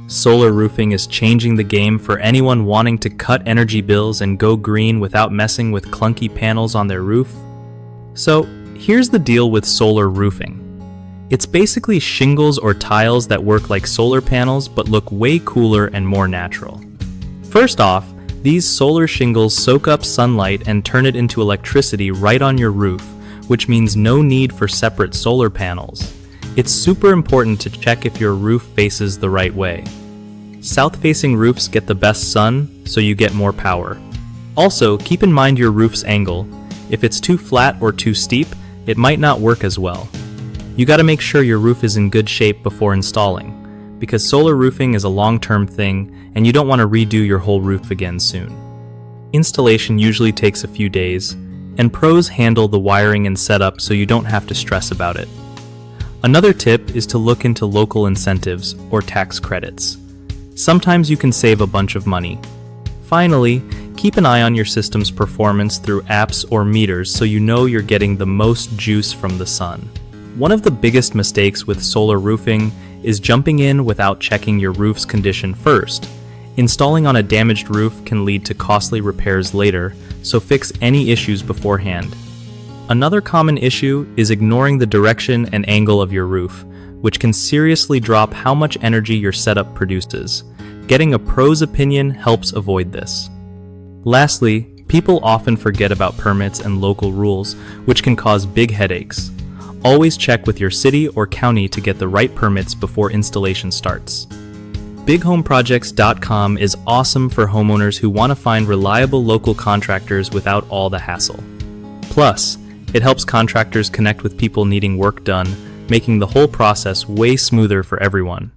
Solar roofing is changing the game for anyone wanting to cut energy bills and go green without messing with clunky panels on their roof. So, here's the deal with solar roofing. It's basically shingles or tiles that work like solar panels but look way cooler and more natural. First off, these solar shingles soak up sunlight and turn it into electricity right on your roof, which means no need for separate solar panels. It's super important to check if your roof faces the right way. South-facing roofs get the best sun, so you get more power. Also, keep in mind your roof's angle. If it's too flat or too steep, it might not work as well. You gotta make sure your roof is in good shape before installing, because solar roofing is a long-term thing and you don't want to redo your whole roof again soon. Installation usually takes a few days, and pros handle the wiring and setup so you don't have to stress about it. Another tip is to look into local incentives or tax credits. Sometimes you can save a bunch of money. Finally, keep an eye on your system's performance through apps or meters so you know you're getting the most juice from the sun. One of the biggest mistakes with solar roofing is jumping in without checking your roof's condition first. Installing on a damaged roof can lead to costly repairs later, so fix any issues beforehand. Another common issue is ignoring the direction and angle of your roof, which can seriously drop how much energy your setup produces. Getting a pro's opinion helps avoid this. Lastly, people often forget about permits and local rules, which can cause big headaches. Always check with your city or county to get the right permits before installation starts. BigHomeProjects.com is awesome for homeowners who want to find reliable local contractors without all the hassle. Plus, it helps contractors connect with people needing work done, making the whole process way smoother for everyone.